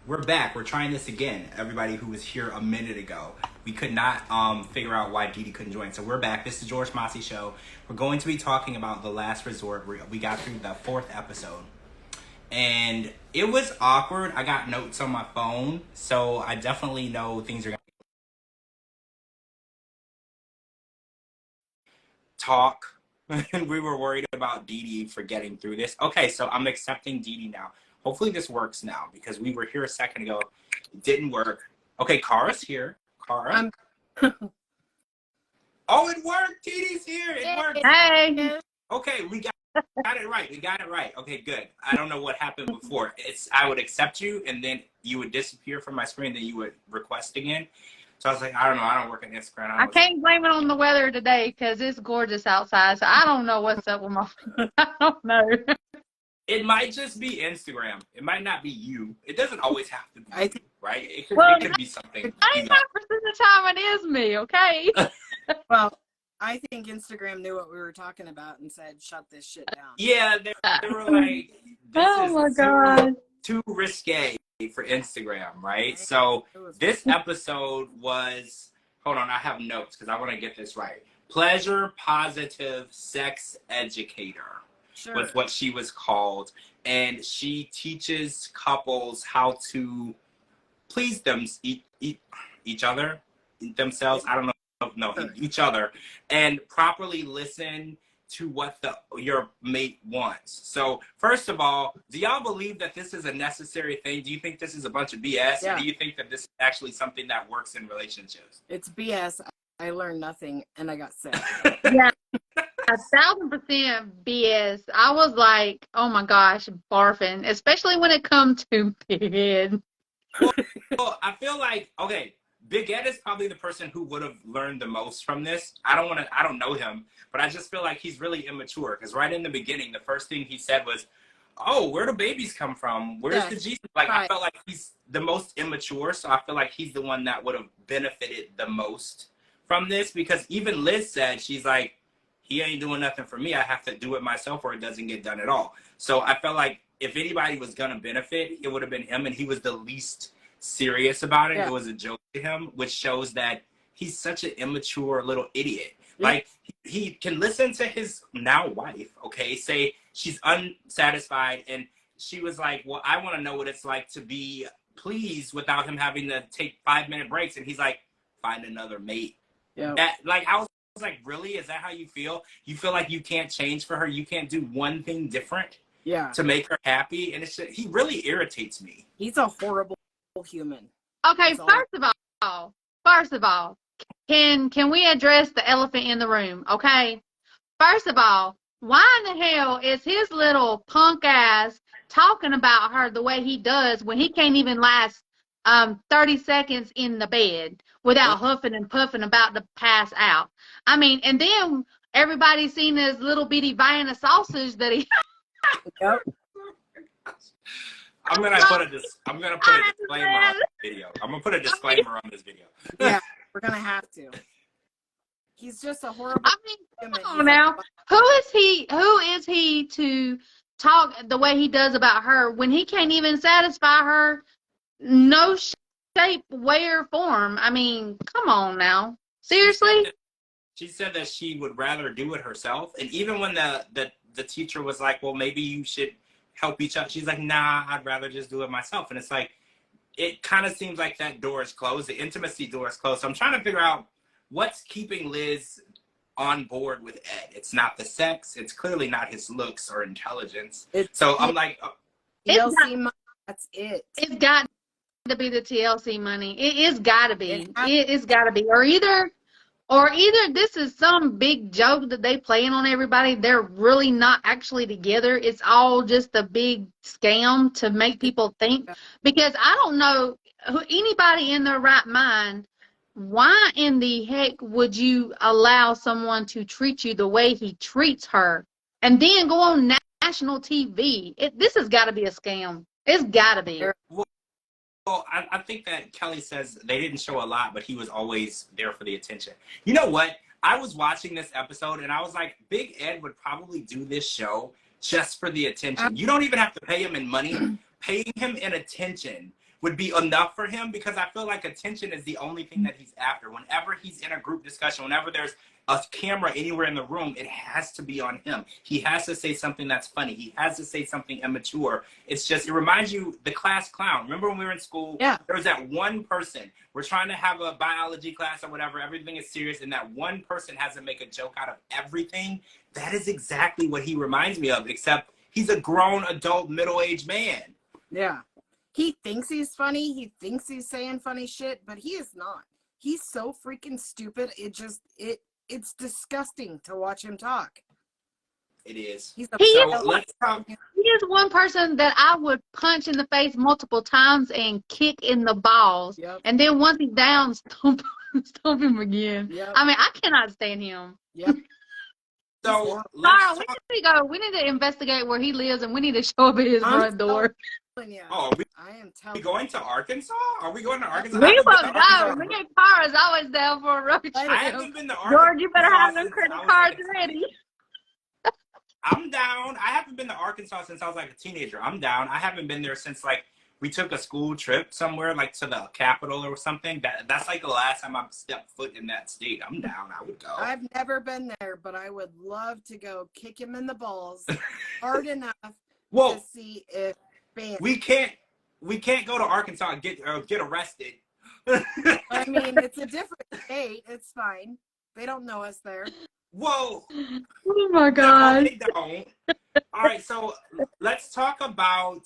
We're back. We're trying this again. Everybody who was here a minute ago, we could not figure out why DeeDee couldn't join. So we're back. This is the George Mossey Show. We're going to be talking about The Last Resort. We got through the 4th episode. And it was awkward. I got notes on my phone, so I definitely know things are going to talk. And we were worried about DeeDee for getting through this. Okay, so I'm accepting DeeDee now. Hopefully this works now because we were here a second ago. It didn't work. Okay, Kara's here. Kara. Oh, it worked. DeeDee's here. It worked. Hey. Okay, we got it right. We got it right. Okay, good. I don't know what happened before. I would accept you, and then you would disappear from my screen, then you would request again. So I was like, I don't know. I don't work on Instagram. I can't blame it on the weather today because it's gorgeous outside. So I don't know what's up with my phone. I don't know. It might just be Instagram. It might not be you. It doesn't always have to be you, right? It could be something. 95% of the time it is me, okay? Well, I think Instagram knew what we were talking about and said, shut this shit down. Yeah, they were like, this is too risque for Instagram, right? So this episode was, hold on, I have notes because I want to get this right. Pleasure Positive Sex Educator. Sure. Was what she was called. And she teaches couples how to please each other, themselves, I don't know, each other, and properly listen to what your mate wants. So first of all, do y'all believe that this is a necessary thing? Do you think this is a bunch of BS? Yeah. Or do you think that this is actually something that works in relationships? It's BS. I learned nothing and I got sick. Yeah. 1,000% BS. I was like, oh my gosh, barfing, especially when it comes to Big Ed. Well, I feel like, okay, Big Ed is probably the person who would have learned the most from this. I don't know him, but I just feel like he's really immature because right in the beginning, the first thing he said was, oh, where do babies come from? Where's the Jesus? Like, right. I felt like he's the most immature, so I feel like he's the one that would have benefited the most from this because even Liz said, she's like, he ain't doing nothing for me. I have to do it myself or it doesn't get done at all. So I felt like if anybody was going to benefit, it would have been him, and he was the least serious about it. Yeah. It was a joke to him, which shows that he's such an immature little idiot. Yeah. Like, he can listen to his now wife, okay, say she's unsatisfied, and she was like, well, I want to know what it's like to be pleased without him having to take 5-minute breaks. And he's like, find another mate. Yeah. I was like, really? Is that how you feel? You feel like you can't change for her? You can't do one thing different to make her happy? And it's just, he really irritates me. He's a horrible human. Okay, first of all, can we address the elephant in the room? Okay, first of all, why in the hell is his little punk ass talking about her the way he does when he can't even last 30 seconds in the bed without huffing and puffing about to pass out? I mean, and then everybody's seen his little bitty Vienna sausage that he. Yep. I'm gonna put a disclaimer on this video. I'm gonna put a disclaimer on this video. Yeah, we're gonna have to. He's just a horrible. I mean, come on now. Who is he to talk the way he does about her when he can't even satisfy her? No shape, way, or form. I mean, come on now. Seriously? She said that she would rather do it herself. And even when the teacher was like, well, maybe you should help each other, she's like, nah, I'd rather just do it myself. And it's like, it kind of seems like that door is closed. The intimacy door is closed. So I'm trying to figure out what's keeping Liz on board with Ed. It's not the sex. It's clearly not his looks or intelligence. I'm like, TLC money, that's it. It's got to be the TLC money. It's got to be. It's got to be. Or either this is some big joke that they playing on everybody. They're really not actually together. It's all just a big scam to make people think. Because I don't know anybody in their right mind, why in the heck would you allow someone to treat you the way he treats her and then go on national TV? This has got to be a scam. It's got to be. Well, I think that Kelly says they didn't show a lot, but he was always there for the attention. You know what? I was watching this episode, and I was like, Big Ed would probably do this show just for the attention. You don't even have to pay him in money. Paying him in attention would be enough for him, because I feel like attention is the only thing that he's after. Whenever he's in a group discussion, whenever there's a camera anywhere in the room, it has to be on him. He has to say something that's funny. He has to say something immature. It's just, it reminds you the class clown. Remember when we were in school? Yeah. There was that one person. We're trying to have a biology class or whatever. Everything is serious, and that one person has to make a joke out of everything. That is exactly what he reminds me of, except he's a grown, adult, middle-aged man. Yeah. He thinks he's funny. He thinks he's saying funny shit, but he is not. He's so freaking stupid. It's disgusting to watch him talk. It is. He is one person that I would punch in the face multiple times and kick in the balls. Yep. And then once he's down, stomp him again. Yep. I mean, I cannot stand him. Yep. So Carl, we need to investigate where he lives, and we need to show up at his front door. Oh, I am we going to Arkansas? Are we going to Arkansas? We will go. Me and Carl is always down for a road trip. I haven't been to Arkansas. George, you better have them credit cards ready. I'm down. I haven't been to Arkansas since I was like a teenager. I'm down. I haven't been there since like we took a school trip somewhere, like to the capital or something. That's like the last time I've stepped foot in that state. I'm down. I would go. I've never been there, but I would love to go kick him in the balls hard enough to see if we can't go to Arkansas and get arrested. I mean, it's a different state. It's fine. They don't know us there. Whoa. Oh my God. No, they don't. All right, so let's talk about,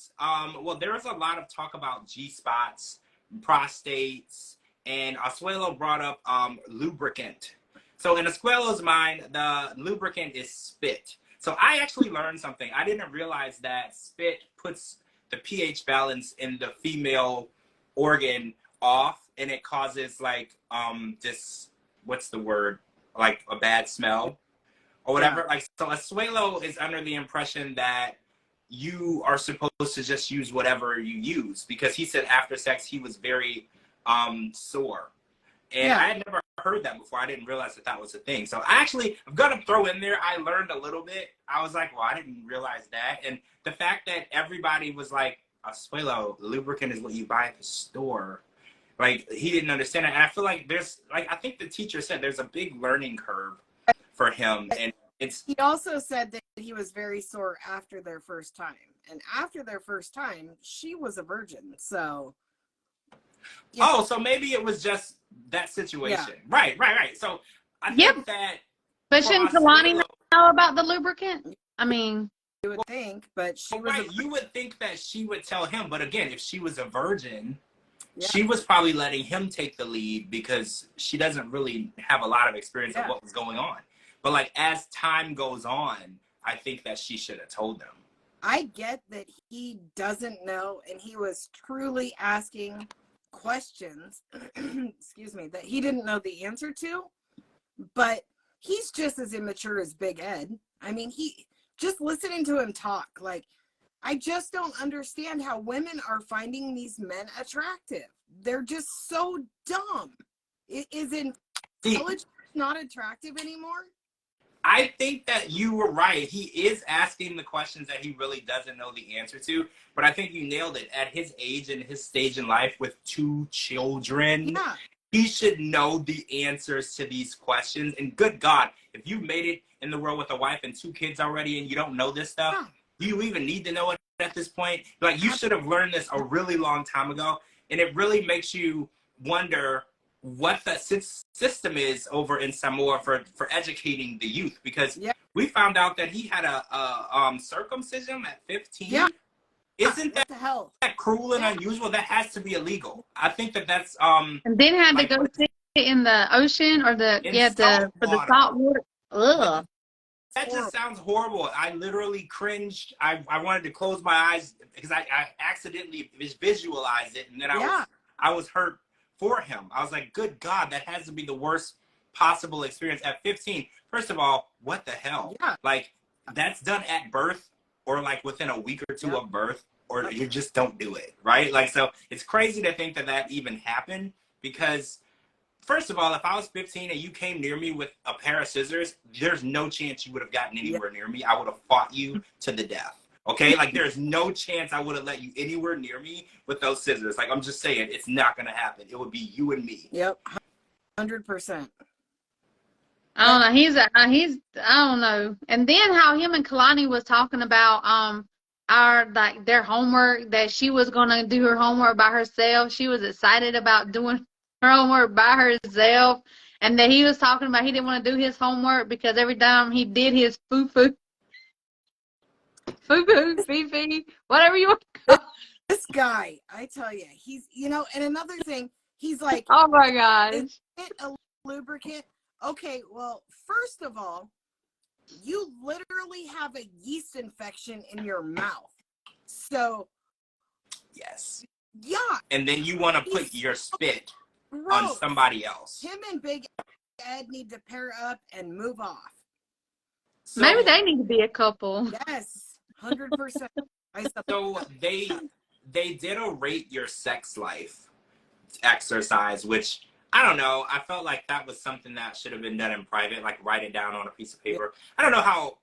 there was a lot of talk about G-spots, prostates, and Asuelo brought up lubricant. So in Asuelo's mind, the lubricant is spit. So I actually learned something. I didn't realize that spit puts the pH balance in the female organ off, and it causes like this, what's the word, like a bad smell or whatever. Yeah. Like, so Asuelo is under the impression that you are supposed to just use whatever you use, because he said after sex he was very sore, and I had never heard that before. I didn't realize that was a thing. So I'm gonna throw in there, I learned a little bit. I was like, well, I didn't realize that. And the fact that everybody was like, Asuelo, lubricant is what you buy at the store. Like, he didn't understand it. And I feel like there's, like, I think the teacher said there's a big learning curve for him. And he also said that he was very sore after their first time. And after their first time, she was a virgin. So. Oh, so maybe it was just that situation. Yeah. Right. So I think that. But shouldn't Kalani know about the lubricant? I mean. You would think, but she was. Right, you would think that she would tell him. But again, if she was a virgin, she was probably letting him take the lead, because she doesn't really have a lot of experience of what was going on. But like, as time goes on, I think that she should have told them. I get that he doesn't know, and he was truly asking questions, excuse me, that he didn't know the answer to, but he's just as immature as Big Ed. I mean, just listening to him talk, like, I just don't understand how women are finding these men attractive. They're just so dumb. Is intelligence not attractive anymore? I think that you were right. He is asking the questions that he really doesn't know the answer to. But I think you nailed it. At his age and his stage in life with 2 children, he should know the answers to these questions. And good God, if you made it in the world with a wife and 2 kids already and you don't know this stuff, do you even need to know it at this point? Like, you should have learned this a really long time ago. And it really makes you wonder what the system is over in Samoa for educating the youth, because we found out that he had a circumcision at 15. Yeah. Isn't that that cruel and unusual? That has to be illegal. I think that's and then had to go sit in the ocean or the for the salt water. Ugh. That just sounds horrible. I literally cringed. I wanted to close my eyes because I accidentally visualized it, and then I was hurt for him. I was like, good God, that has to be the worst possible experience at 15. First of all, what the hell? Yeah. Like, that's done at birth, or like within a week or 2 of birth, or you just don't do it, right? Like, so it's crazy to think that even happened, because first of all, if I was 15 and you came near me with a pair of scissors, there's no chance you would have gotten anywhere near me. I would have fought you to the death. Okay, like there's no chance I would have let you anywhere near me with those scissors. Like I'm just saying, it's not gonna happen. It would be you and me. Yep, 100%. I don't know. I don't know. And then how him and Kalani was talking about their homework, that she was gonna do her homework by herself. She was excited about doing her homework by herself, and that he was talking about he didn't want to do his homework because every time he did his foo-foo, fee-fee, whatever you want to call it. This guy, I tell you, he's, you know, and another thing, he's like, Oh my gosh. is it a lubricant? Okay, well, first of all, you literally have a yeast infection in your mouth. So, Yes. yeah. And then you want to put your spit on Gross. somebody else. Him and Big Ed need to pair up and move off. So, Maybe they need to be a couple. Yes, 100%. So they did a rate your sex life exercise, which I don't know. I felt like that was something that should have been done in private, like write it down on a piece of paper. I don't know how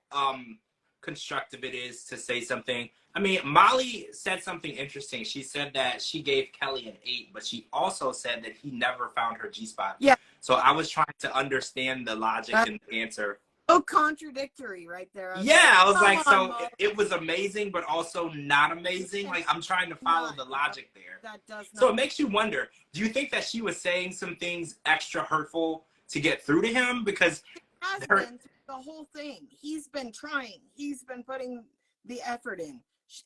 constructive it is to say something. I mean, Molly said something interesting. She said that she gave Kelly an 8, but she also said that he never found her G-spot. Yeah. So I was trying to understand the logic and the answer. Oh, contradictory right there. I was like, so it was amazing, but also not amazing. Like, I'm trying to follow the logic there. That does not. So it makes you wonder, do you think that she was saying some things extra hurtful to get through to him? Because has been the whole thing. He's been trying. He's been putting the effort in.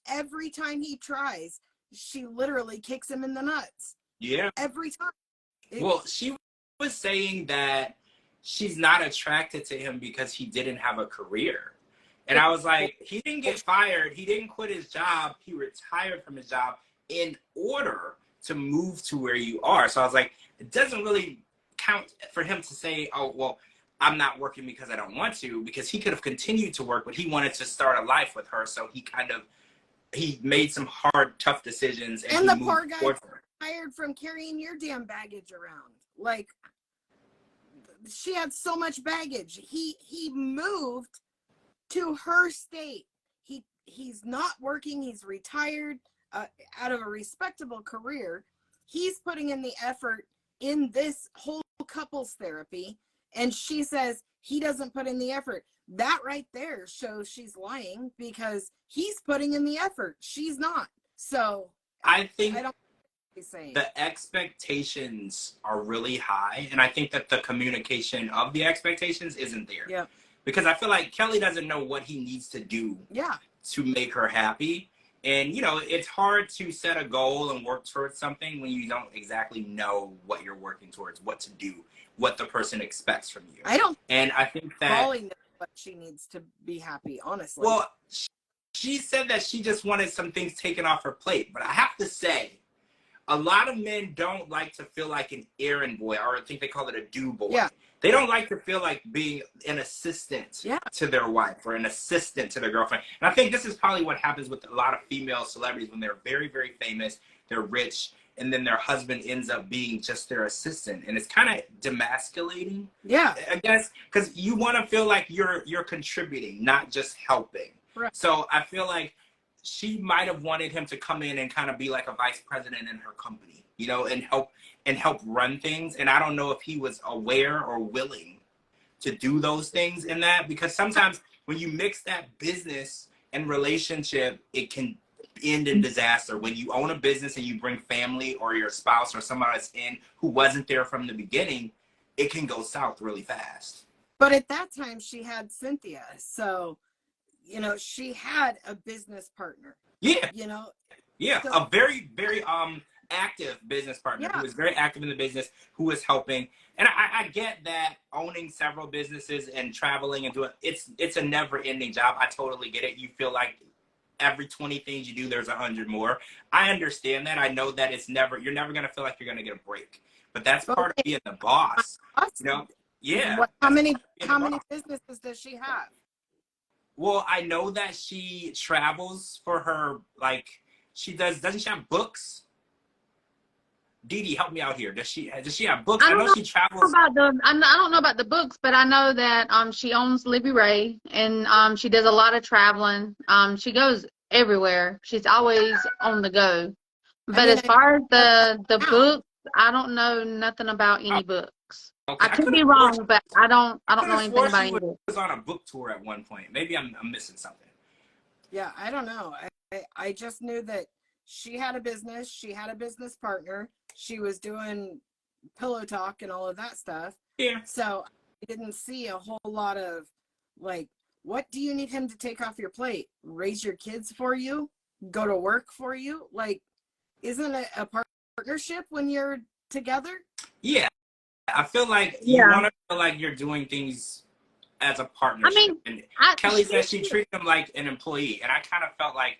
Every time he tries, she literally kicks him in the nuts. Yeah. Every time. Well, she was saying that she's not attracted to him because he didn't have a career. And I was like, he didn't get fired. He didn't quit his job. He retired from his job in order to move to where you are. So I was like, it doesn't really count for him to say, oh, well, I'm not working because I don't want to, because he could have continued to work, but he wanted to start a life with her. So he made some hard, tough decisions. And the poor guy tired from carrying your damn baggage around. Like, she had so much baggage. He moved to her state. He's not working. He's retired out of a respectable career. He's putting in the effort in this whole couples therapy, and she says he doesn't put in the effort. That right there shows she's lying, because he's putting in the effort. She's not. So I think I don't. Saying. The expectations are really high, and I think that the communication of the expectations isn't there. Yeah. Because I feel like Kelly doesn't know what he needs to do to make her happy. And, you know, it's hard to set a goal and work towards something when you don't exactly know what you're working towards, what to do, what the person expects from you. And I think that Molly knows what she needs to be happy, honestly. Well, she said that she just wanted some things taken off her plate. But I have to say, a lot of men don't like to feel like an errand boy, or I think they call it a do boy. Yeah. They don't like to feel like being an assistant to their wife or an assistant to their girlfriend. And I think this is probably what happens with a lot of female celebrities when they're very, very famous, they're rich, and then their husband ends up being just their assistant. And it's kind of demasculating, I guess, because you want to feel like you're contributing, not just helping. Right. So I feel like she might have wanted him to come in and kind of be like a vice president in her company, you know, and help run things. And I don't know if he was aware or willing to do those things in that, because sometimes when you mix that business and relationship, it can end in disaster. When you own a business and you bring family or your spouse or somebody else in who wasn't there from the beginning, it can go south really fast. But at that time she had Cynthia. So, you know, she had a business partner. Yeah. You know? Yeah. So, a very, very active business partner who was very active in the business, who was helping. And I get that owning several businesses and traveling and doing it's a never ending job. I totally get it. You feel like every 20 things you do, there's 100 more. I understand that. I know that you're never going to feel like you're going to get a break, but that's part of being the boss. You know? Yeah. How many businesses does she have? Well, I know that she travels for her, like, doesn't she have books? DeeDee, help me out here. Does she have books? I know she travels. I don't know about the books, but I know that she owns Libby Ray, and she does a lot of traveling. She goes everywhere. She's always on the go. But mean, as far as the now. books, I don't know nothing about any books. Okay. I could be wrong, but I don't know anything about any books. Was on a book tour at one point. Maybe I'm missing something. Yeah, I don't know. I just knew that she had a business. She had a business partner. She was doing pillow talk and all of that stuff. Yeah. So I didn't see a whole lot of like, what do you need him to take off your plate? Raise your kids for you? Go to work for you? Like, isn't it a partnership when you're together? Yeah. I feel like you want to feel like you're doing things as a partnership. I mean, and Kelly said she treated him like an employee. And I kind of felt like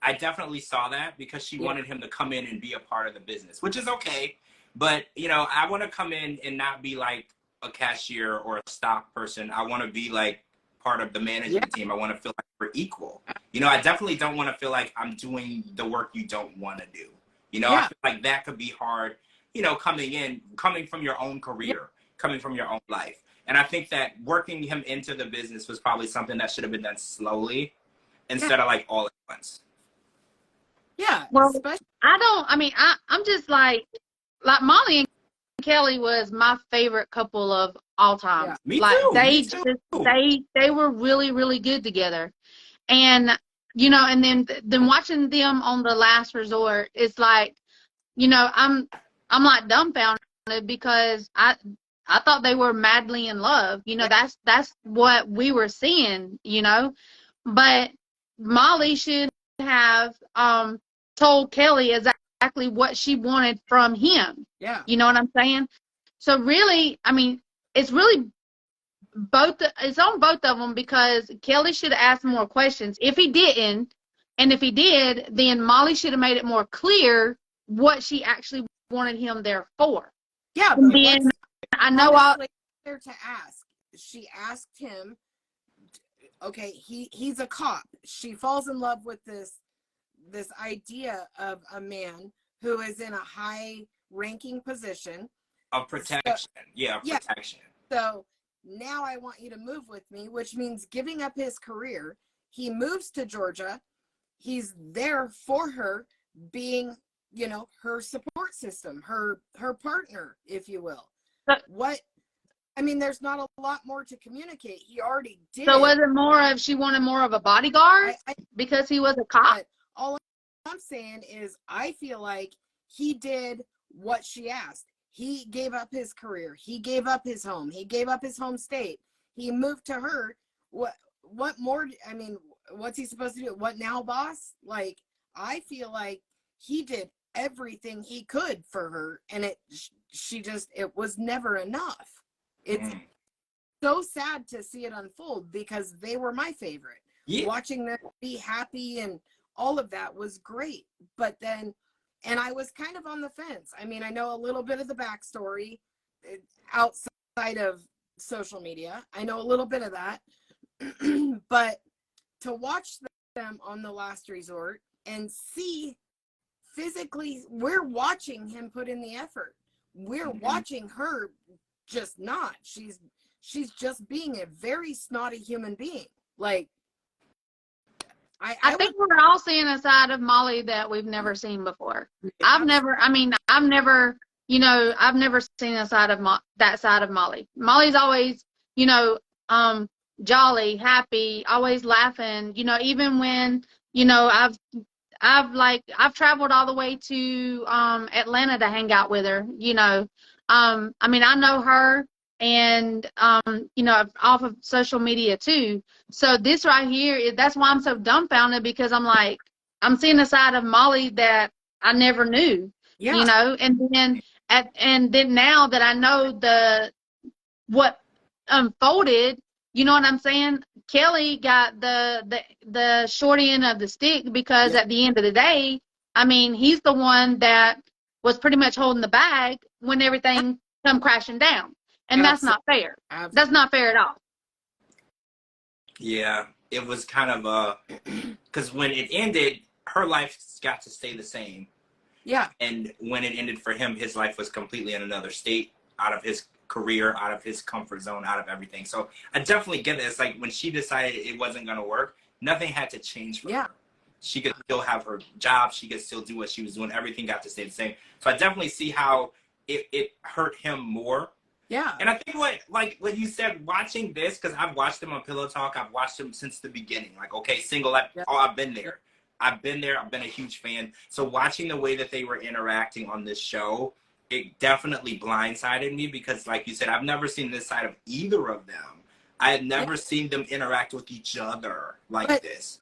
I definitely saw that because she wanted him to come in and be a part of the business, which is okay. But, you know, I want to come in and not be like a cashier or a stock person. I want to be like part of the management team. I want to feel like we're equal. You know, I definitely don't want to feel like I'm doing the work you don't want to do. You know, I feel like that could be hard, you know, coming from your own career, coming from your own life. And I think that working him into the business was probably something that should have been done slowly instead of like all at once. Yeah. Well, I'm just like Molly and Kelly was my favorite couple of all time. Yeah. Me like too. They were really, really good together. And, you know, and then watching them on The Last Resort, it's like, you know, I'm like dumbfounded because I thought they were madly in love. You know, that's what we were seeing, you know. But Molly should have told Kelly exactly what she wanted from him. Yeah. You know what I'm saying? So really, I mean, it's really it's on both of them because Kelly should have asked more questions. If he didn't, and if he did, then Molly should have made it more clear what she actually wanted him there for. Yeah, and but then I know there to ask. She asked him, okay, he's a cop. She falls in love with this idea of a man who is in a high ranking position of protection. Protection. So now I want you to move with me, which means giving up his career. He moves to Georgia. He's there for her, being, you know, her support system, her partner, if you will. There's not a lot more to communicate. He already did. So was it more of she wanted more of a bodyguard because he was a cop? All I'm saying is I feel like he did what she asked. He gave up his career. He gave up his home. He gave up his home state. He moved to her. What more? I mean, what's he supposed to do? What now, boss? Like, I feel like he did everything he could for her, and it was never enough. It's so sad to see it unfold because they were my favorite. Yeah. Watching them be happy and all of that was great. But then, and I was kind of on the fence. I mean, I know a little bit of the backstory outside of social media. I know a little bit of that. But to watch them on The Last Resort and see physically, we're watching him put in the effort. We're watching her just not. She's just being a very snotty human being. Like, I think we're all seeing a side of Molly that we've never seen before. I've never seen a side of that side of Molly. Molly's always, you know, jolly, happy, always laughing, you know, even when, you know, I've traveled all the way to Atlanta to hang out with her, you know. I know her and you know, off of social media too. So this right here, that's why I'm so dumbfounded, because I'm like, I'm seeing a side of Molly that I never knew. Yeah. You know, and then now that I know what unfolded, you know what I'm saying? Kelly got the short end of the stick because at the end of the day, I mean, he's the one that was pretty much holding the bag when everything come crashing down. And that's not fair. Absolutely. That's not fair at all. Yeah, it was kind of because when it ended, her life got to stay the same. Yeah. And when it ended for him, his life was completely in another state, out of his career, out of his comfort zone, out of everything. So I definitely get it. It's like when she decided it wasn't going to work, nothing had to change for her. she could still have her job. She could still do what she was doing. Everything got to stay the same. So I definitely see how it hurt him more. Yeah. And I think what you said, watching this, because I've watched him on Pillow Talk. I've watched him since the beginning. Like, okay, single, I've been there. I've been there. I've been a huge fan. So watching the way that they were interacting on this show, it definitely blindsided me because, like you said, I've never seen this side of either of them. I had never seen them interact with each other like this.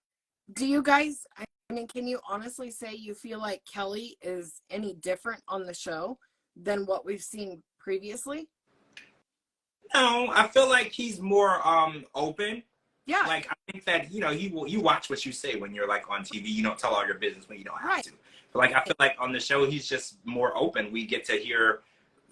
Do you guys, I mean, can you honestly say you feel like Kelly is any different on the show than what we've seen previously? No, I feel like he's more open. Yeah. Like, I think that, you watch what you say when you're like on TV. You don't tell all your business when you don't have to. But like, I feel like on the show, he's just more open. We get to hear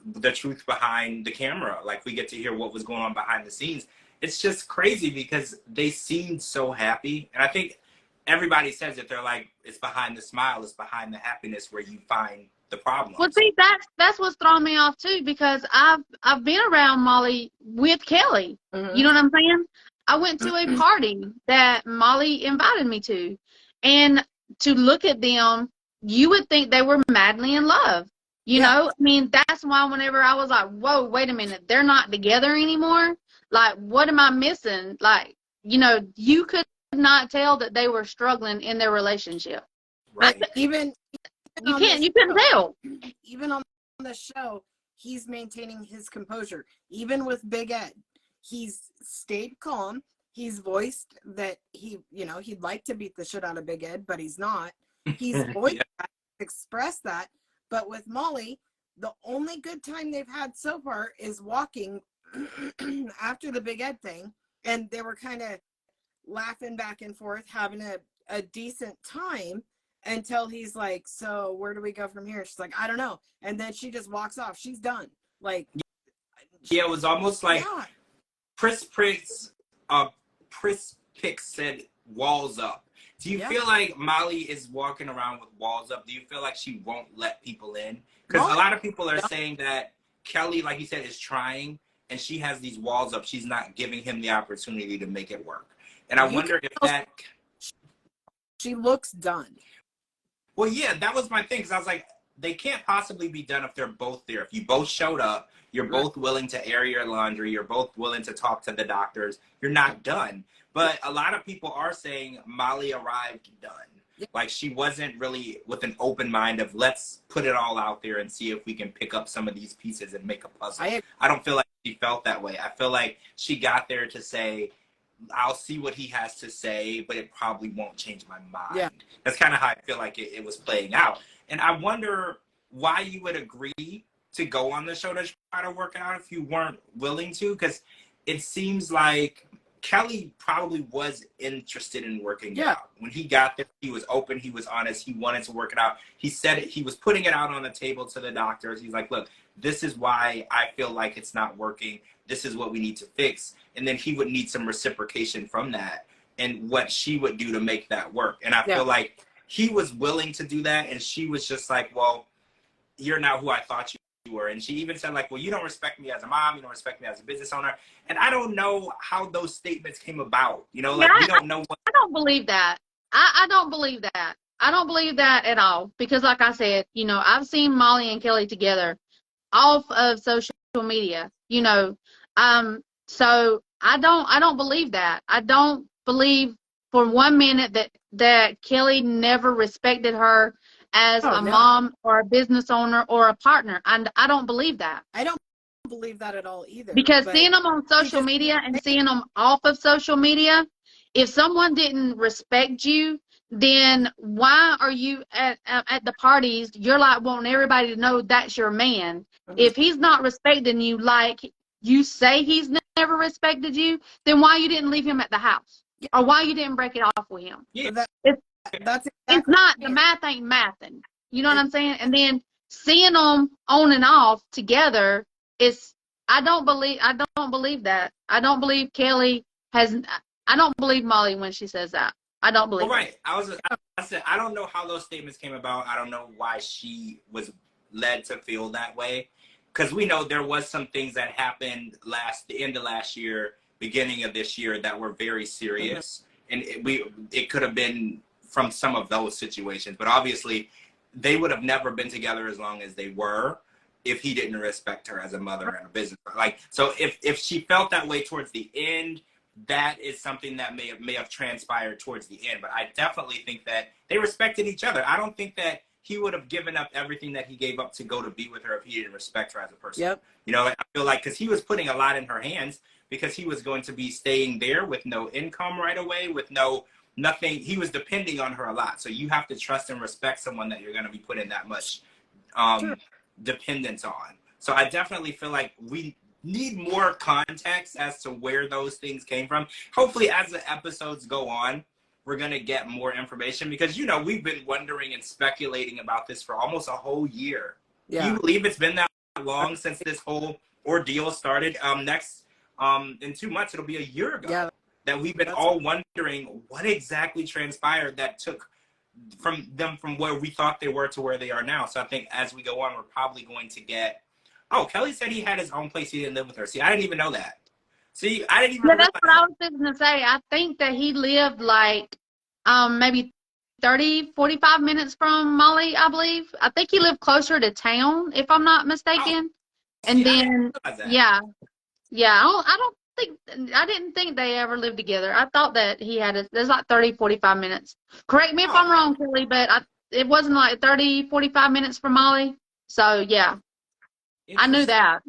the truth behind the camera. Like, we get to hear what was going on behind the scenes. It's just crazy because they seemed so happy. And I think everybody says it. They're like, it's behind the smile, it's behind the happiness where you find the problem. Well, see, that's what's throwing me off too, because I've been around Molly with Kelly. You know what I'm saying? I went to a party that Molly invited me to, and to look at them, you would think they were madly in love. You know, I mean, that's why whenever I was like, whoa, wait a minute, they're not together anymore. Like, what am I missing? Like, you could not tell that they were struggling in their relationship. Right. But even you couldn't tell. Even on the show, he's maintaining his composure. Even with Big Ed, he's stayed calm. He's voiced that he'd like to beat the shit out of Big Ed, but he's not. He's voiced that, expressed that. But with Molly, the only good time they've had so far is walking after the Big Ed thing, and they were kind of laughing back and forth, having a decent time until he's like, so where do we go from here? She's like, I don't know. And then she just walks off. She's done. Like, it was almost like Pris Pix said walls up. Do you feel like Molly is walking around with walls up? Do you feel like she won't let people in? Because a lot of people are saying that Kelly, like you said, is trying, and she has these walls up. She's not giving him the opportunity to make it work. And I wonder if that... She looks done. Well, yeah, that was my thing, because I was like, they can't possibly be done if they're both there. If you both showed up, you're both willing to air your laundry, you're both willing to talk to the doctors, you're not done. But a lot of people are saying Molly arrived done. Like, she wasn't really with an open mind of, let's put it all out there and see if we can pick up some of these pieces and make a puzzle. I don't feel like she felt that way. I feel like she got there to say, I'll see what he has to say, but it probably won't change my mind. Yeah. That's kind of how I feel like it was playing out. And I wonder why you would agree to go on the show to try to work it out if you weren't willing to, because it seems like Kelly probably was interested in working it out. When he got there, he was open, he was honest, he wanted to work it out. He said it, he was putting it out on the table to the doctors. He's like, look, this is why I feel like it's not working. This is what we need to fix. And then he would need some reciprocation from that and what she would do to make that work. And I feel like he was willing to do that. And she was just like, well, you're not who I thought you were. And she even said, like, well, you don't respect me as a mom. You don't respect me as a business owner. And I don't know how those statements came about. You know, like, we don't know what. I don't believe that. I don't believe that. I don't believe that at all. Because like I said, I've seen Molly and Kelly together off of social media, so I don't believe that. I don't believe for 1 minute that Kelly never respected her as a mom or a business owner or a partner. And I don't believe that. I don't believe that at all either. Because seeing them on social media and seeing them off of social media, if someone didn't respect you, then why are you at the parties? You're like wanting everybody to know that's your man. If he's not respecting you like you say he's never respected you, then why you didn't leave him at the house? Or why you didn't break it off with him? Yeah, it's exactly not, the math ain't mathing. You know what I'm saying? And then seeing them on and off together I don't believe that. I don't believe Kelly I don't believe Molly when she says that. I don't believe it. I said, I don't know how those statements came about. I don't know why she was led to feel that way. Because we know there was some things that happened the end of last year, beginning of this year, that were very serious. And it could have been from some of those situations. But obviously, they would have never been together as long as they were if he didn't respect her as a mother and a business. Like, so if she felt that way towards the end, that is something that may have transpired towards the end. But I definitely think that they respected each other. I don't think that he would have given up everything that he gave up to go to be with her if he didn't respect her as a person. Yep. You know, I feel like because he was putting a lot in her hands because he was going to be staying there with no income right away, with nothing. He was depending on her a lot. So you have to trust and respect someone that you're going to be putting that much Sure. dependence on. So I definitely feel like we need more context as to where those things came from. Hopefully, as the episodes go on, we're going to get more information because, you know, we've been wondering and speculating about this for almost a whole year. Yeah. Do you believe it's been that long since this whole ordeal started? In 2 months, it'll be a year ago that we've been all wondering what exactly transpired that took from where we thought they were to where they are now. So I think as we go on, we're probably going to get, Kelly said he had his own place. He didn't live with her. See, I didn't even know that. See, I didn't even Yeah, that's what I was just going to say. I think that he lived like maybe 30, 45 minutes from Molly, I believe. I think he lived closer to town, if I'm not mistaken. And then, yeah. I didn't think they ever lived together. I thought that he had there's like 30, 45 minutes. Correct me if I'm wrong, Kelly, but it wasn't like 30, 45 minutes from Molly. So, yeah, I knew that.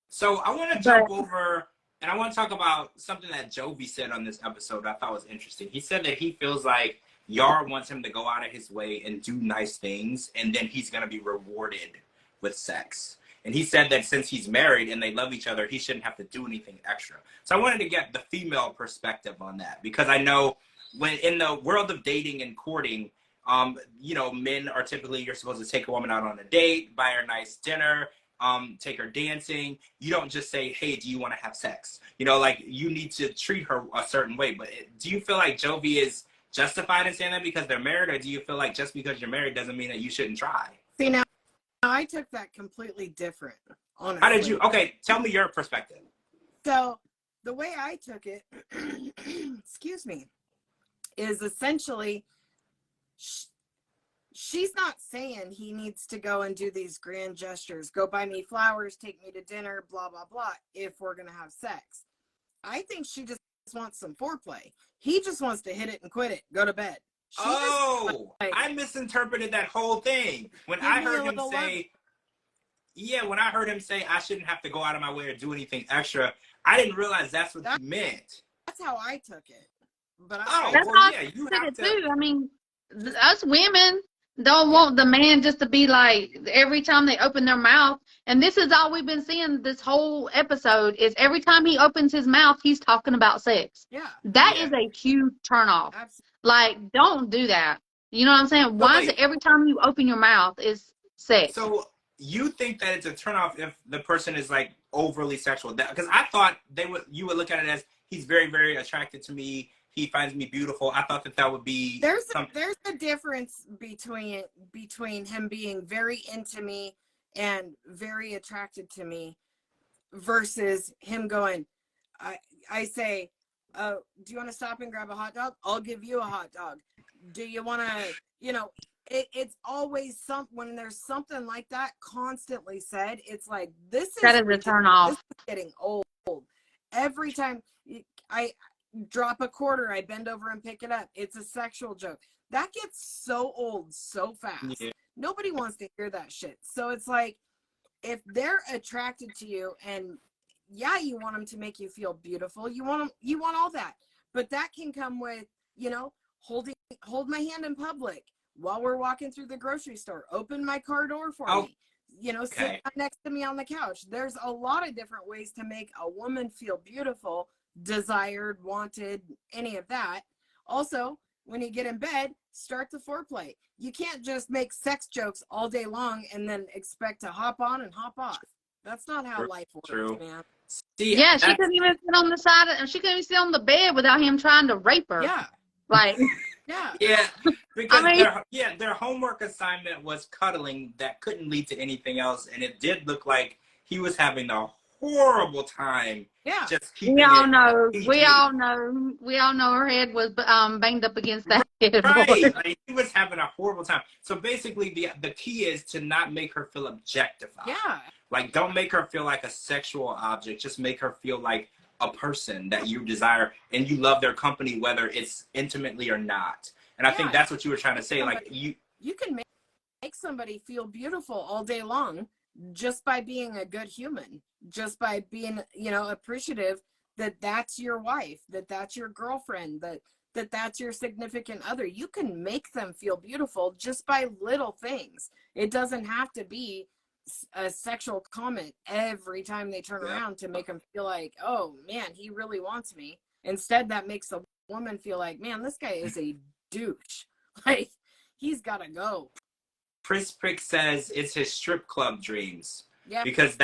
So I want to jump over and I want to talk about something that Jovi said on this episode I thought was interesting. He said that he feels like Yara wants him to go out of his way and do nice things, and then he's going to be rewarded with sex. And he said that since he's married and they love each other, he shouldn't have to do anything extra. So I wanted to get the female perspective on that because I know when in the world of dating and courting, you know, men are typically, you're supposed to take a woman out on a date, buy her a nice dinner, take her dancing. You don't just say, hey, do you want to have sex? You know, like you need to treat her a certain way. But do you feel like Jovi is justified in saying that because they're married, or do you feel like just because you're married doesn't mean that you shouldn't try? See, now I took that completely different, honestly. How did you? Okay, tell me your perspective. So the way I took it, excuse me, is essentially she's not saying he needs to go and do these grand gestures, go buy me flowers, take me to dinner, blah, blah, blah, if we're going to have sex. I think she just wants some foreplay. He just wants to hit it and quit it, go to bed. I misinterpreted that whole thing. When I heard him say, when I heard him say I shouldn't have to go out of my way or do anything extra, I didn't realize that's what he meant. That's how I took it. But that's how I took it too. I mean, us women don't want the man just to be like every time they open their mouth. And this is all we've been seeing this whole episode is every time he opens his mouth, he's talking about sex. Yeah. That is a huge turnoff. Absolutely. Like, don't do that. You know what I'm saying? Why is it every time you open your mouth is sex? So you think that it's a turnoff if the person is like overly sexual? Because I thought you would look at it as he's very, very attracted to me. He finds me beautiful. I thought that would be there's a difference between him being very into me and very attracted to me versus him going, I say, do you want to stop and grab a hot dog? I'll give you a hot dog. Do you want to, you know, it's always when there's something like that constantly said, it's like, that is a turn off. This is getting old. Every time I drop a quarter, I bend over and pick it up. It's a sexual joke. That gets so old so fast. Yeah. Nobody wants to hear that shit. So it's like, if they're attracted to you and you want them to make you feel beautiful, you want all that, but that can come with, you know, hold my hand in public while we're walking through the grocery store, open my car door for me, you know, sit next to me on the couch. There's a lot of different ways to make a woman feel beautiful, desired, wanted, any of that. Also, when you get in bed, start the foreplay. You can't just make sex jokes all day long and then expect to hop on and hop off. That's not how life works, man. See, she couldn't even sit on the side and she couldn't even sit on the bed without him trying to rape her. Yeah. Like, because their homework assignment was cuddling that couldn't lead to anything else, and it did look like he was having the horrible time. Yeah. Just keeping We all it know. PG. We all know. We all know her head was banged up against that headboard. Right. Like, he was having a horrible time. So basically, the key is to not make her feel objectified. Yeah. Like, don't make her feel like a sexual object. Just make her feel like a person that you desire and you love their company, whether it's intimately or not. And I think that's what you were trying to say. Like, you can make somebody feel beautiful all day long just by being a good human, just by being, you know, appreciative that that's your wife, that that's your girlfriend, that that's your significant other. You can make them feel beautiful just by little things. It doesn't have to be a sexual comment every time they turn around to make them feel like, oh man, he really wants me. Instead, that makes a woman feel like, man, this guy is a douche. Like, he's gotta go. Chris Prick says it's his strip club dreams. Yeah. Because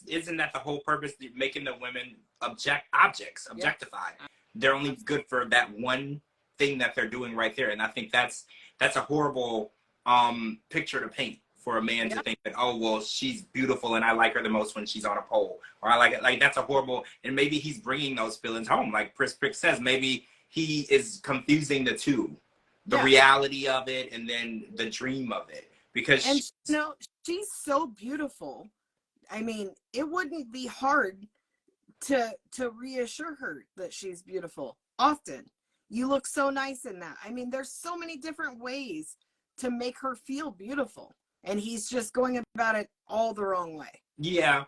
isn't that the whole purpose, making the women objectified. They're only good for that one thing that they're doing right there. And I think that's a horrible picture to paint for a man to think that, oh, well, she's beautiful and I like her the most when she's on a pole, or I like it. Like, that's a horrible, and maybe he's bringing those feelings home. Like Chris Prick says, maybe he is confusing the two, the reality of it and then the dream of it. Because she's so beautiful. I mean, it wouldn't be hard to reassure her that she's beautiful. Often, you look so nice in that. I mean, there's so many different ways to make her feel beautiful, and he's just going about it all the wrong way. Yeah.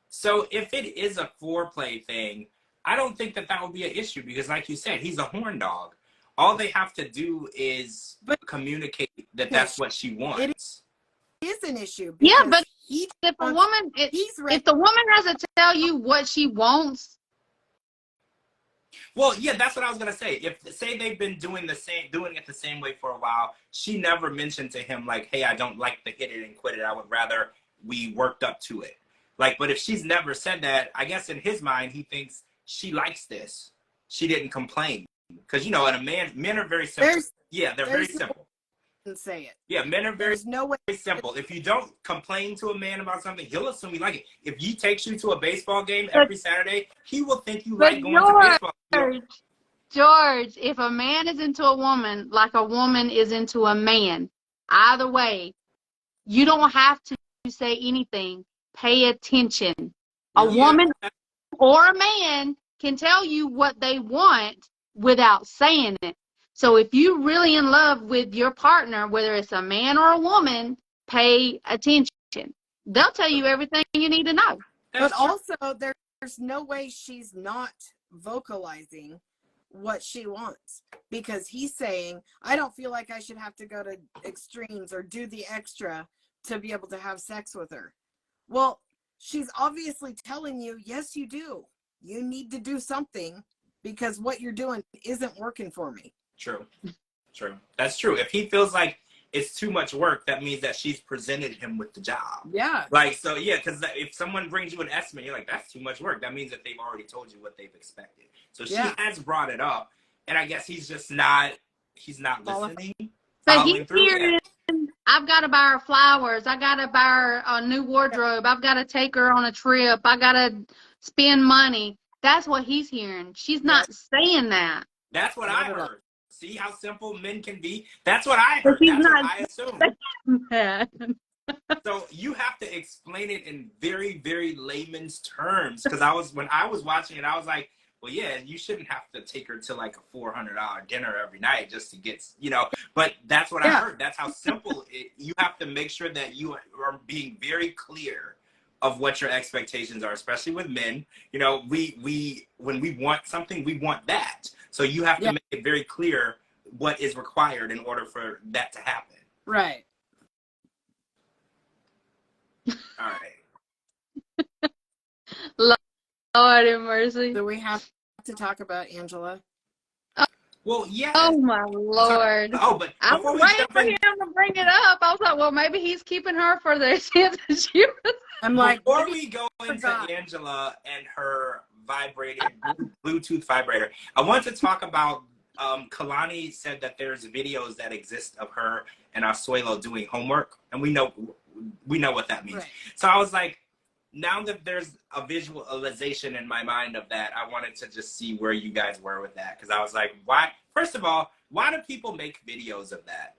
So if it is a foreplay thing, I don't think that would be an issue, because like you said, he's a horn dog. All they have to do is communicate that that's what she wants. It is an issue. Yeah, but if the woman has to tell you what she wants. Well, yeah, that's what I was gonna say. If say they've been doing it the same way for a while, she never mentioned to him like, hey, I don't like the hit it and quit it. I would rather we worked up to it. Like, but if she's never said that, I guess in his mind he thinks she likes this. She didn't complain. Because, you know, men are very simple. They're very simple. Say it. Yeah, men are very very simple. If you don't complain to a man about something, he'll assume you like it. If he takes you to a baseball game every Saturday, he will think you like going to baseball. George, if a man is into a woman like a woman is into a man, either way, you don't have to say anything. Pay attention. A woman or a man can tell you what they want without saying it. So if you're really in love with your partner, whether it's a man or a woman, pay attention. They'll tell you everything you need to know. But also, there's no way she's not vocalizing what she wants, because he's saying, I don't feel like I should have to go to extremes or do the extra to be able to have sex with her. Well, she's obviously telling you, yes, you do. You need to do something, because what you're doing isn't working for me. True. That's true. If he feels like it's too much work, that means that she's presented him with the job. Yeah. Like, so yeah, because if someone brings you an estimate, you're like, that's too much work. That means that they've already told you what they've expected. So she has brought it up, and I guess he's not listening. But he's hearing, I've got to buy her flowers. I got to buy her a new wardrobe. I've got to take her on a trip. I got to spend money. That's what he's hearing. She's not saying that. That's what I heard. See how simple men can be? That's what I heard. That's what I assumed. So you have to explain it in very, very layman's terms. Because when I was watching it, I was like, well, yeah, you shouldn't have to take her to like a $400 dinner every night just to get, you know. But that's what I heard. That's how simple you have to make sure that you are being very clear of what your expectations are, especially with men. You know, we when we want something, we want that. So you have to make it very clear what is required in order for that to happen. Right. All right. Lord have mercy. Do we have to talk about Angela? Well, yeah. Oh my Lord. But I was waiting for him to bring it up. I was like, well, maybe he's keeping her for the chance that she was. I'm like, before we go into Angela and her Bluetooth vibrator, I want to talk about Kalani said that there's videos that exist of her and Asuelo doing homework, and we know what that means. Right. So I was like, now that there's a visualization in my mind of that, I wanted to just see where you guys were with that. Because I was like, why? First of all, why do people make videos of that?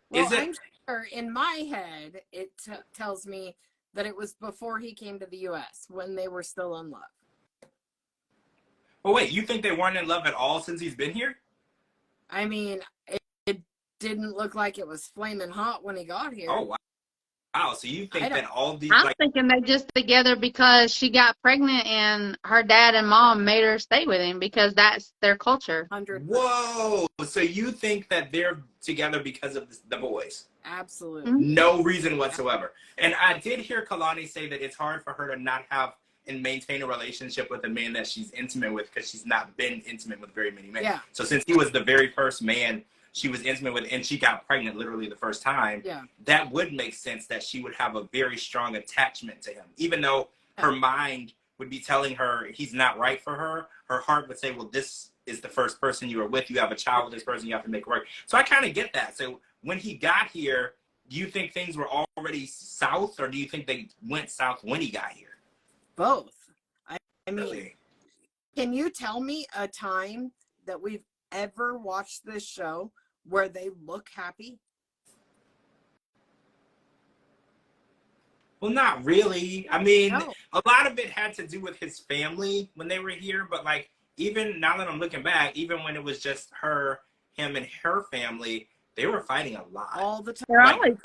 Well, I'm sure in my head, it tells me that it was before he came to the U.S. when they were still in love. Well, wait, you think they weren't in love at all since he's been here? I mean, it didn't look like it was flaming hot when he got here. Oh, wow. Wow, so you think that all these... I'm thinking they're just together because she got pregnant and her dad and mom made her stay with him because that's their culture. 100%. Whoa! So you think that they're together because of the boys? Absolutely. No reason whatsoever. And I did hear Kalani say that it's hard for her to not have and maintain a relationship with a man that she's intimate with because she's not been intimate with very many men. Yeah. So since he was the very first man she was intimate with and she got pregnant literally the first time, that would make sense that she would have a very strong attachment to him. Even though her mind would be telling her he's not right for her, her heart would say, well, this is the first person you were with. You have a child with this person. You have to make it work. So I kind of get that. So when he got here, do you think things were already south or do you think they went south when he got here? Both. I mean, really? Can you tell me a time that we've ever watched this show where they look happy? Well, not really. I mean, No. A lot of it had to do with his family when they were here. But like, even now that I'm looking back, even when it was just him and her family, they were fighting a lot. All the time. They're always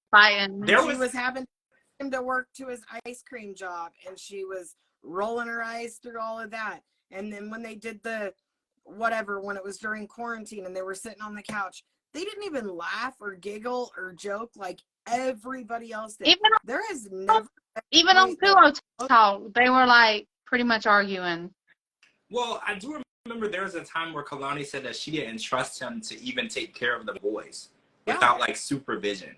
fighting. She was having him to work to his ice cream job and she was rolling her eyes through all of that. And then when they did the whatever, when it was during quarantine and they were sitting on the couch, they didn't even laugh or giggle or joke like everybody else did. Even on Pillow Talk, they were like pretty much arguing. Well, I do remember there was a time where Kalani said that she didn't trust him to even take care of the boys without like supervision.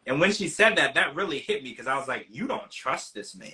And when she said that, that really hit me because I was like, you don't trust this man.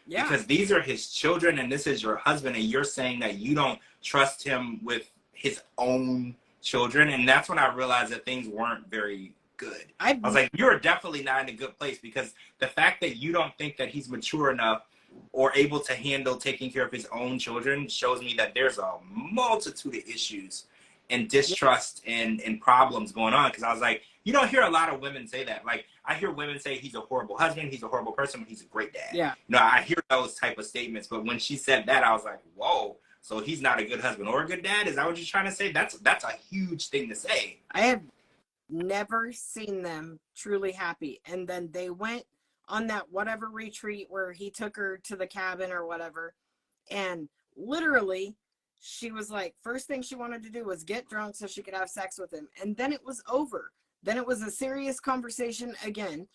Yeah. Because these are his children and this is your husband and you're saying that you don't trust him with his own children. And that's when I realized that things weren't very good. I was like, you're definitely not in a good place because the fact that you don't think that he's mature enough or able to handle taking care of his own children shows me that there's a multitude of issues and distrust and problems going on. Because I was like, you don't hear a lot of women say that. Like, I hear women say he's a horrible husband, he's a horrible person, but he's a great dad. Yeah. You know, I hear those type of statements. But when she said that, I was like, whoa. So he's not a good husband or a good dad? Is that what you're trying to say? That's a huge thing to say. I have never seen them truly happy. And then they went on that whatever retreat where he took her to the cabin or whatever. And literally, she was like, first thing she wanted to do was get drunk so she could have sex with him. And then it was over. Then it was a serious conversation again.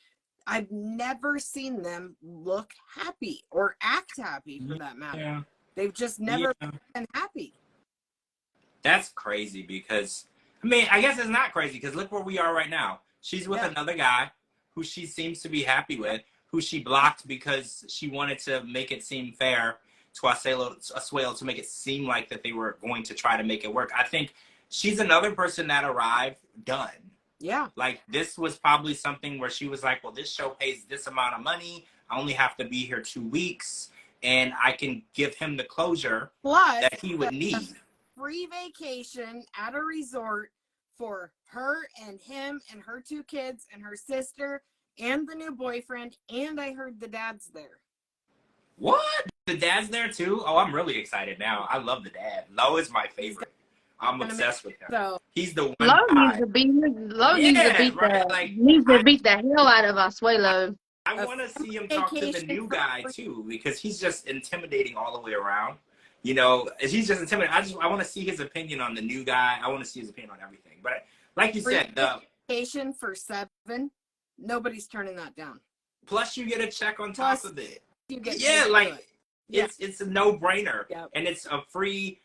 I've never seen them look happy or act happy for that matter. Yeah. They've just never been happy. That's crazy because, I mean, I guess it's not crazy because look where we are right now. She's with another guy who she seems to be happy with, who she blocked because she wanted to make it seem fair to Asuelo to make it seem like that they were going to try to make it work. I think she's another person that arrived done. Yeah. Like, this was probably something where she was like, well, this show pays this amount of money. I only have to be here 2 weeks. And I can give him the closure that he would need. Free vacation at a resort for her and him and her 2 kids and her sister and the new boyfriend. And I heard the dad's there. What? The dad's there too? Oh, I'm really excited now. I love the dad. Lo is my favorite. I'm obsessed with him. So, he's the one. Lo needs to beat the hell out of Asuelo. I want to see him talk to the new guy too, because he's just intimidating all the way around. You know, he's just intimidating. I want to see his opinion on the new guy. I want to see his opinion on everything. But like you said, the vacation for 7, nobody's turning that down. Plus, you get a check on top of it. It's a no-brainer, and it's a free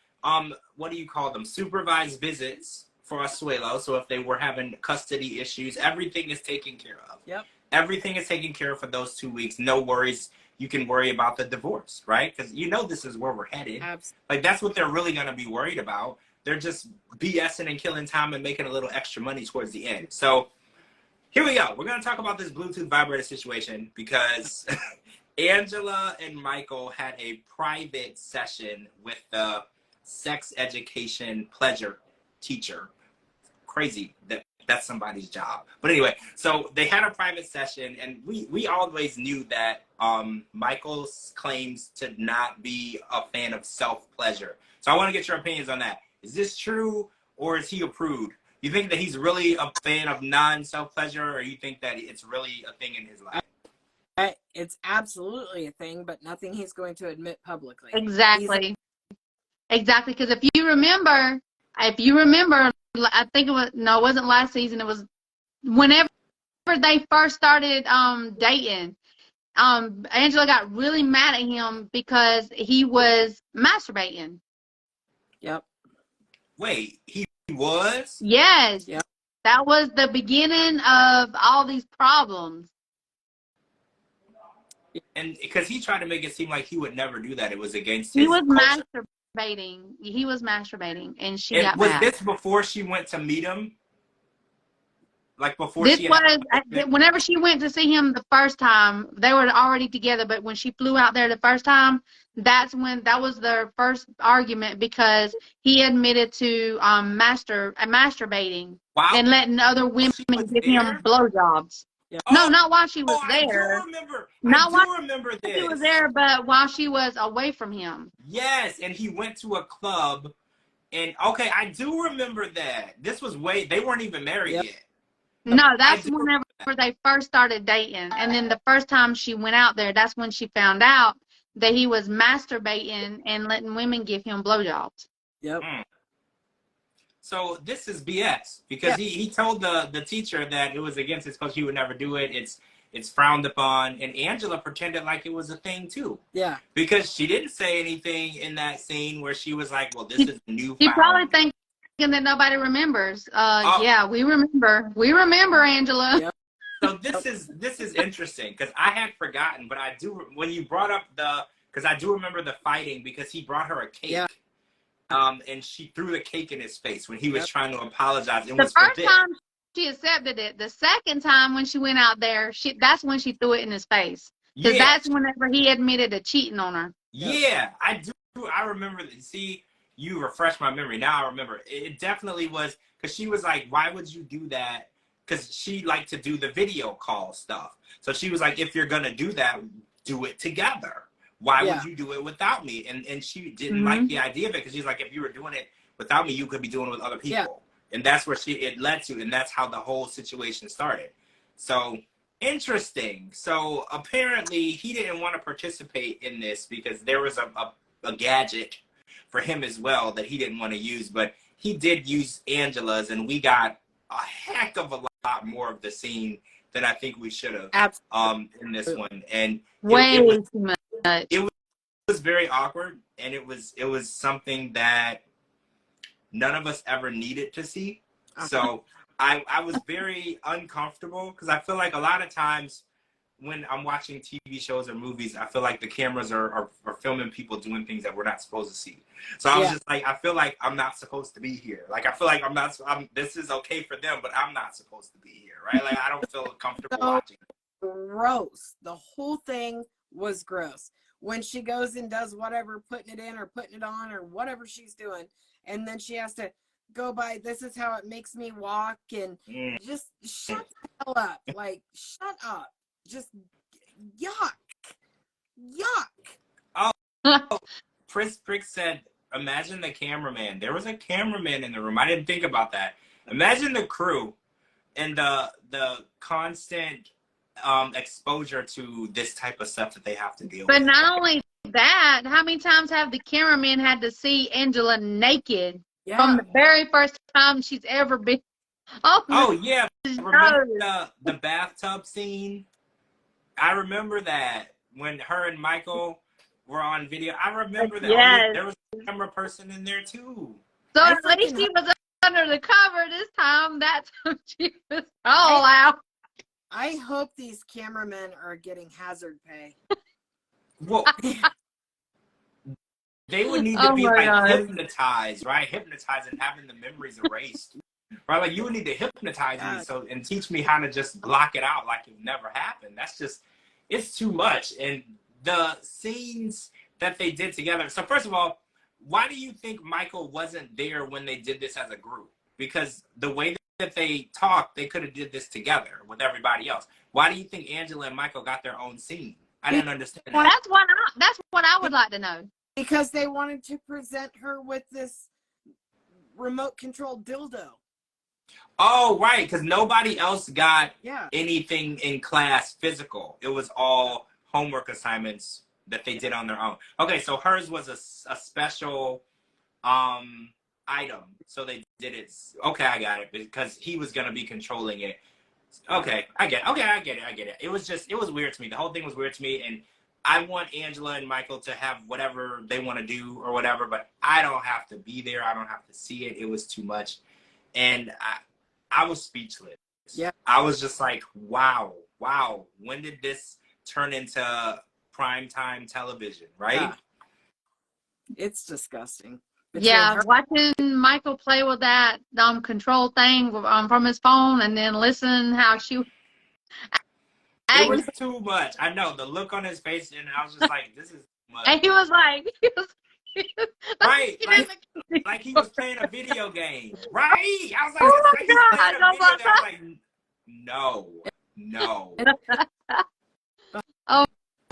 what do you call them? Supervised visits for Asuelo. So if they were having custody issues, everything is taken care of. Yep. Everything is taken care of for those 2 weeks. No worries. You can worry about the divorce, right? Because you know this is where we're headed. Absolutely. Like, that's what they're really going to be worried about. They're just BSing and killing time and making a little extra money towards the end. So here we go. We're going to talk about this Bluetooth vibrator situation because Angela and Michael had a private session with the sex education pleasure teacher. Crazy that that's somebody's job. But anyway, so they had a private session, and we always knew that Michael claims to not be a fan of self-pleasure. So I want to get your opinions on that. Is this true, or is he a prude? You think that he's really a fan of non-self-pleasure, or you think that it's really a thing in his life? It's absolutely a thing, but nothing he's going to admit publicly. Exactly. Exactly. Because if you remember, I think it was, no, it wasn't last season. It was whenever they first started dating. Angela got really mad at him because he was masturbating. Yep. Wait, he was? Yes. Yep. That was the beginning of all these problems. And because he tried to make it seem like he would never do that. It was against He his was culture. masturbating. He was masturbating, and she And got was mad. this before she went to meet him? Like before This she was whenever she went to see him the first time. They were already together, but when she flew out there the first time, that was their first argument because he admitted to masturbating wow. and letting other women give him blowjobs. Yep. No, not while she was I there. do remember. Not I do remember this. She was there, but while she was away from him. Yes, and he went to a club, and okay, I do remember that. This was they weren't even married Yep. yet. No, that's whenever they first started dating. And then the first time she went out there, that's when she found out that he was masturbating and letting women give him blowjobs. Yep. So this is BS because he told the teacher that it was against his culture. He would never do it. It's frowned upon. And Angela pretended like it was a thing too. Yeah. Because she didn't say anything in that scene where she was like, well, this is new. She probably thinking that nobody remembers. Yeah, we remember. We remember, Angela. Yep. So this is interesting because I had forgotten, but I do, when you brought up because I do remember the fighting because he brought her a cake. Yeah. And she threw the cake in his face when he was trying to apologize. The first time she accepted it. The second time when she went out there, that's when she threw it in his face. Because that's whenever he admitted to cheating on her. Yeah, I do. I remember. See, you refresh my memory. Now I remember. It definitely was because she was like, why would you do that? Because she liked to do the video call stuff. So she was like, if you're going to do that, do it together. Why would you do it without me? And she didn't like the idea of it because she's like, if you were doing it without me, you could be doing it with other people. Yeah. And that's where it led to, and that's how the whole situation started. So interesting. So apparently he didn't want to participate in this because there was a gadget for him as well that he didn't want to use, but he did use Angela's, and we got a heck of a lot more of the scene than I think we should have in this one. And way too much. It was very awkward, and it was something that none of us ever needed to see. So I was very uncomfortable because I feel like a lot of times when I'm watching TV shows or movies, I feel like the cameras are filming people doing things that we're not supposed to see. So I was just like, I feel like I'm not supposed to be here. Like, I feel like this is okay for them, but I'm not supposed to be here, right? Like, I don't feel comfortable watching. Gross. The whole thing was gross. When she goes and does whatever, putting it in or putting it on or whatever she's doing, and then she has to go by, this is how it makes me walk, and just shut the hell up. Like, shut up. Just yuck. Prince Prick said, imagine the cameraman. There was a cameraman in the room. I didn't think about that. Imagine the crew and the constant exposure to this type of stuff that they have to deal with. But not only that, how many times have the cameraman had to see Angela naked from the very first time she's ever been? Oh yeah, remember the bathtub scene? I remember that when her and Michael were on video. I remember that. Yes. There was a camera person in there too. So at least she was under the cover this time. That's when she was all out. I hope these cameramen are getting hazard pay. Well, they would need to be like hypnotized, right? Hypnotized and having the memories erased. Right? Like, you would need to hypnotize me and teach me how to just block it out like it never happened. That's just, it's too much. And the scenes that they did together. So first of all, why do you think Michael wasn't there when they did this as a group? Because the way that they talked, they could have did this together with everybody else. Why do you think Angela and Michael got their own scene? I didn't understand Well, that. that's what I would like to know. Because they wanted to present her with this remote controlled dildo. Oh, right, because nobody else got Yeah. anything in class physical. It was all homework assignments that they did on their own. Okay, so hers was a special item. So they did it. Okay, I got it, because he was going to be controlling it. Okay, I get it. Okay, I get it. It was weird to me. The whole thing was weird to me, and I want Angela and Michael to have whatever they want to do or whatever, but I don't have to be there. I don't have to see it. It was too much. And I was speechless. Yeah. I was just like, wow. When did this turn into primetime television, right? Yeah. It's disgusting. Yeah, watching Michael play with that control thing from his phone, and then listen how she. It was too much. I know the look on his face, and I was just like, "This is too much." And he was like, right, like he was playing a video game, right? I was like, oh "This is like he's playing a video game." I was like, "No."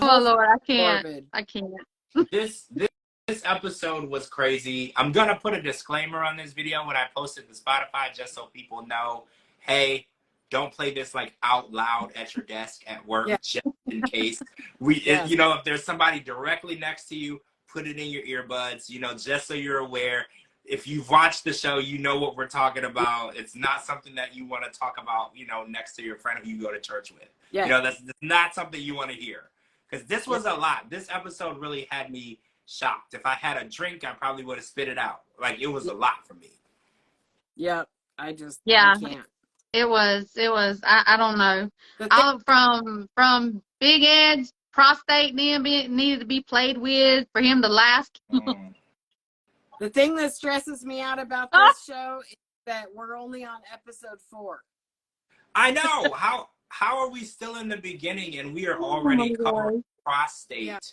Oh Lord, I can't. This episode was crazy. I'm gonna put a disclaimer on this video when I post it to Spotify, just so people know, hey, don't play this like out loud at your desk at work, just in case. If there's somebody directly next to you, put it in your earbuds, just so you're aware. If you've watched the show, you know what we're talking about. It's not something that you want to talk about, next to your friend who you go to church with. Yeah. That's not something you want to hear. Because this was a lot. This episode really had me shocked. If I had a drink, I probably would have spit it out. Like, it was a lot for me. Yeah, I can't. It was, I don't know. From Big Ed's prostate needed to be played with for him to last. The thing that stresses me out about this show is that we're only on episode 4. I know. How are we still in the beginning and we are already covering prostate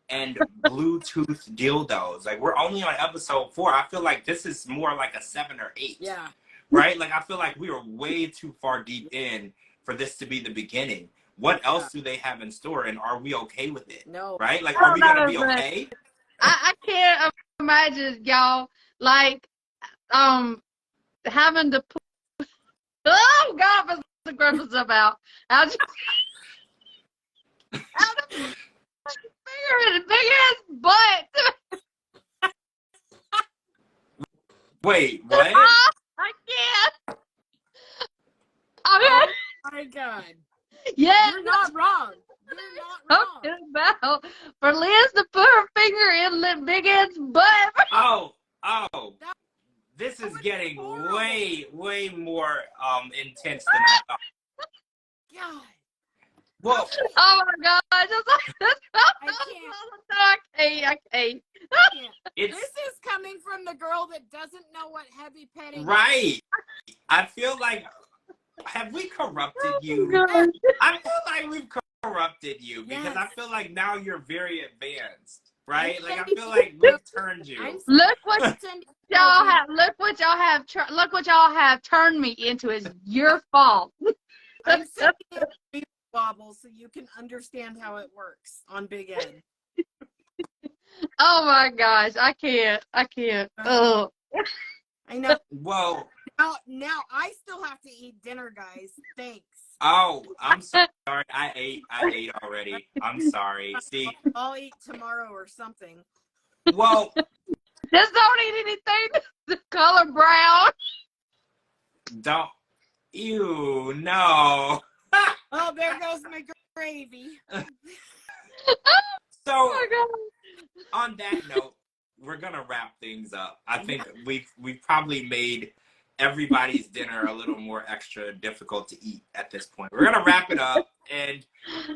and Bluetooth dildos? Like, we're only on episode 4. I feel like this is more like a 7 or 8. Yeah. Right? Like, I feel like we are way too far deep in for this to be the beginning. What else do they have in store, and are we okay with it? No. Right? Like, are we going to be okay? I can't imagine, y'all, like, having to put, oh, God, put the grimace up out. How the finger in a big-ass butt. Wait, what? I can't. Oh my God. Yeah. You're not wrong. You're not wrong. About for Liz to put her finger in the big ass butt. Oh. This is getting way more intense than I thought. God. Well, oh my God. I can't. This is coming from the girl that doesn't know what heavy petting right. I feel like, have we corrupted you? I feel like we've corrupted you because I feel like now you're very advanced, right? Like, I feel like we've turned you. Look what y'all have. Look what y'all have turned me into. Is your fault. I'm sending you wobble so you can understand how it works on Big Ed. Oh my gosh, I can't. Oh. I know. Well, now I still have to eat dinner, guys. Thanks. Oh, I'm sorry. I ate already. I'm sorry. See, I'll eat tomorrow or something. Well, just don't eat anything the color brown. Don't. Ew, no. Oh, there goes my gravy. So, oh my God. On that note, we're gonna wrap things up. I think we've probably made everybody's dinner a little more extra difficult to eat at this point. We're gonna wrap it up, and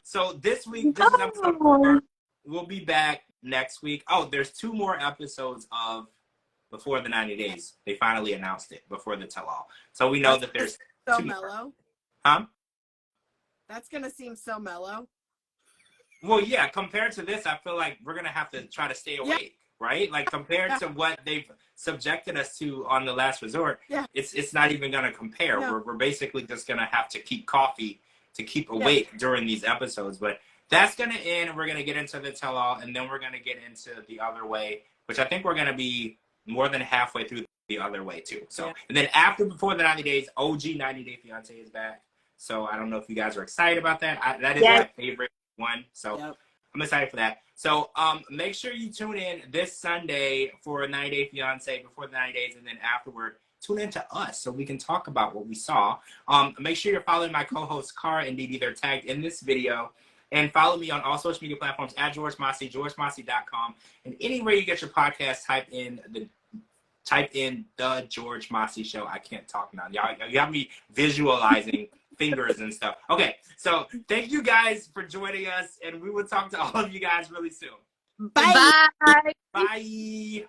so this week, this is episode 4. We'll be back next week. Oh, there's 2 more episodes of Before the 90 Days. They finally announced it before the tell-all, so we know that there's so 2 mellow. Huh? That's gonna seem so mellow. Well, yeah, compared to this, I feel like we're going to have to try to stay awake, right? Like compared to what they've subjected us to on The Last Resort, it's not even going to compare. No. We're basically just going to have to keep coffee to keep awake during these episodes. But that's going to end, and we're going to get into the tell-all, and then we're going to get into The Other Way, which I think we're going to be more than halfway through The Other Way, too. So, and then before the 90 days, OG 90 Day Fiance is back. So I don't know if you guys are excited about that. That is my favorite one. So I'm excited for that. So make sure you tune in this Sunday for a 90 Day Fiance before the 90 days, and then afterward, tune in to us so we can talk about what we saw. Make sure you're following my co-hosts, Cara and DeeDee. They're tagged in this video. And follow me on all social media platforms at George Mossey, georgemossey.com. And anywhere you get your podcast, type in the George Mossey Show. I can't talk now. Y'all, you have me visualizing fingers and stuff. Okay, so thank you guys for joining us, and we will talk to all of you guys really soon. Bye. Bye. Bye.